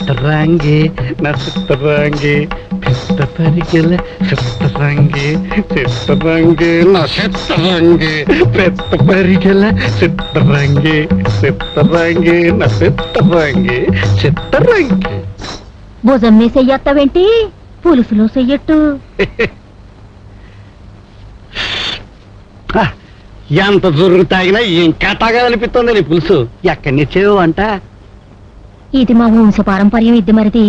చిత్తరాంగి నా చిత్తరాంగి పెద్ద పరిగెల చిత్తరాంగి చిత్తరాంగి నా చిత్తరాంగి పెద్ద పరిగెల చిత్తరాంగి చిత్తరాంగి నా చిత్తరాంగి చిత్తరాంగి. భుజం మీద చెయ్యొత్తావేంటి? పులుసులో చెయ్యట్టు. ఎంత జుర్రు తాగినా ఇంకా తాగాలనిపిస్తుంది నీ పులుసు. ఎక్కడి నుంచేవో అంట. ఇది మా వంశపారంపర్యం. ఇది మరిది.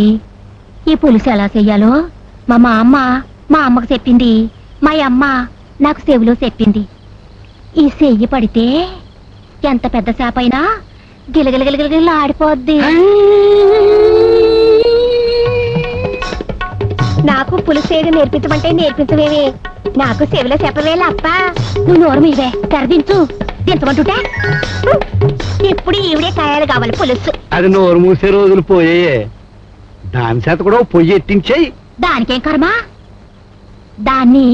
ఈ పులుసు ఎలా చెయ్యాలో మా అమ్మకు చెప్పింది. మా అమ్మ నాకు చెవిలో చెప్పింది. ఈ చెయ్యి పడితే ఎంత పెద్ద చేప అయినా గిలగిలగిలగిల ఆడిపోద్ది. నాకు పులుసేది నేర్పించమంటే నేర్పించవేవి. నాకు చెవిలో చెప్పవేలా అప్ప. నువ్వు నోరు మీవే తెరదించు. దించమంటుంటే ఇప్పుడు ఈవిడే కాయాలి కావాలి పులుసు. అది నోరు మూసే రోజులు పోయే. దాని చేత కూడా పొయ్యి ఎట్టించేయి. దానికేం కర్మ? దాన్ని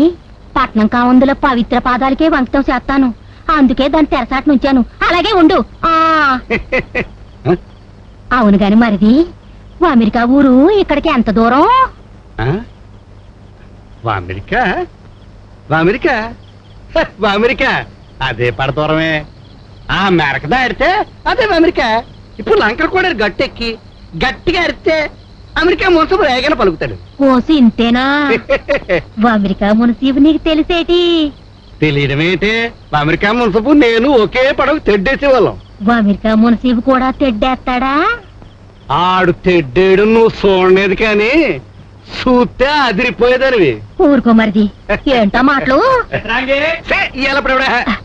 పట్నం కావందుల పవిత్ర పాదాలకే వంకితం చేస్తాను. అందుకే దాన్ని తెరసాటు నుంచాను. అలాగే ఉండు. అవును గాని మరిది, అమెరికా ఊరు ఇక్కడికి ఎంత దూరం? అమెరికా అమెరికా అదే పడదూరమే. ఆ మెరక దాడితే అదే అమెరికా. ఇప్పుడు లంకలు కూడా గట్టెక్కి గట్టిగా అరిస్తే అమెరికా మున్సిపు రేగన పలుకుతాడు. ఓసి ఇంతేనా? అమెరికా మున్సిపు నీకు తెలిసేటి? తెలియడమేంటి? అమెరికా మున్సిపు నేను ఒకే పడవ తెడ్డేసేవాళ్ళం. అమెరికా మున్సిపు కూడా తెడ్డేస్తాడా? ఆడు తెడ్డేడు నువ్వు చూడలేదు కానీ చూస్తే అదిరిపోయేదానివి. ఊరుకో మరిది, ఏంటో మాటలు.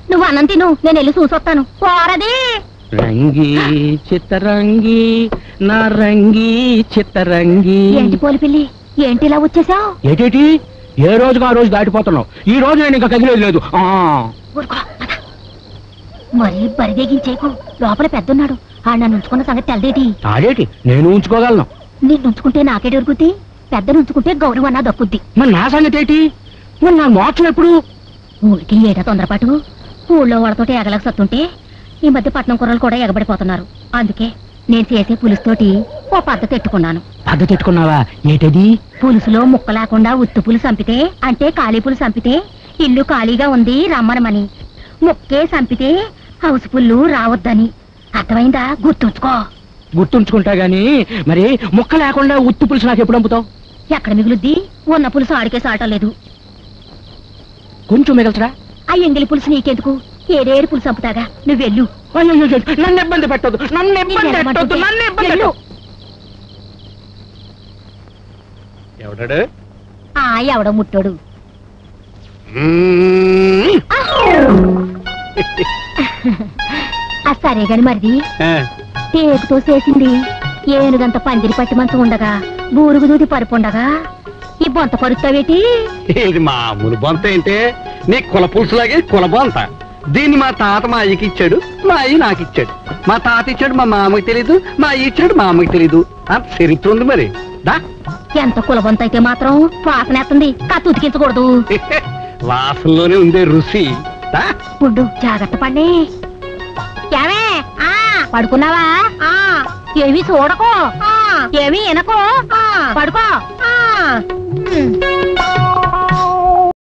నువ్వు అన్నం తిను, నేను వెళ్ళి చూసొస్తాను. పోరది రంగి చిత్తరంగి నా రంగి చిత్తరంగి. ఏంటి పోలిపిల్లి, ఏంటి ఇలా వచ్చేసావు? ఏటేటి ఏ రోజుగా ఆ రోజు దాటిపోతున్నావు. ఈ రోజు నేను ఇంకా కదిలేదు లేదు. మరి బరిదేగించేకు. లోపల పెద్దన్నాడు. ఆ నన్ను ఉంచుకున్న సంగతి తెలదేటి? ఆడేటి నేను ఉంచుకోగలను. నిన్ను ఉంచుకుంటే నాకేటి దొరుకుద్ది? పెద్దను ఉంచుకుంటే గౌరవం అన్నా దక్కుద్ది. మరి నా సంగతి ఏంటి? మరి నా మోక్షం ఎప్పుడు? ఊరికి ఏటా తొందరపాటు. ఊళ్ళో వాళ్ళతోటి ఎగలకు సత్తుంటే ఈ మధ్య పట్నం కుర్రలు కూడా ఎగబడిపోతున్నారు. అందుకే నేను చేసే పులుసుతోటి ఓ పద్ధతి ఎట్టుకున్నాను. పద్ధతి ఎట్టుకున్నావా? ఏటది? పులుసులో ముక్క లేకుండా ఉత్తు పులుసు సంపితే, అంటే ఖాళీ పులుసు సంపితే ఇల్లు ఖాళీగా ఉంది రమ్మనమని, ముక్కే సంపితే హౌస్ పుల్లు రావద్దని. అర్థమైందా? గుర్తుంచుకో. గుర్తుంచుకుంటా గాని మరి ముక్క లేకుండా ఉత్తి పులుసు నాకు ఎప్పుడు అమ్ముతావు? ఎక్కడ మిగులుద్ది? ఉన్న పులుసు ఆడికే సాటం లేదు. కొంచెం మిగల్చరా? ఆ ఎంగిలి పులుసు నీకెందుకు? ఏడేడు పులుసు చంపుతాగా. నువ్వు వెళ్ళు. నన్ను ఇబ్బంది పెట్టదు. ఎవడాడు? ఎవడో ముట్టోడు. సరే గాని మరిది, టేకుతో చేసింది ఏనుగంత పందిరి పట్టి మంచం ఉండగా, బూరుగు దూది పరుపు ఉండగా ఈ బొంత పరుస్తావేటి? ఇది మామూలు బొంత ఏంటే? నీ కుల పులుసులాగే కుల బొంత. దీన్ని మా తాత మా అయ్యకి ఇచ్చాడు, మా అయ్య నాకు ఇచ్చాడు. మా తాత ఇచ్చాడు మా మామకి తెలీదు, మా అయ్య ఇచ్చాడు మా అమ్మకి తెలీదు. అంత చరిత్ర ఉంది మరి. ఎంత కుల బొంత అయితే మాత్రం వాసనేస్తుంది. కత్తి ఉతికించకూడదు. వాసనలోనే ఉందే రుచి. ఉండు, జాగ్రత్త పడి. ఏమే పడుకున్నావా? ఏమి చూడకో, ఏమి వినకో, పడుకో.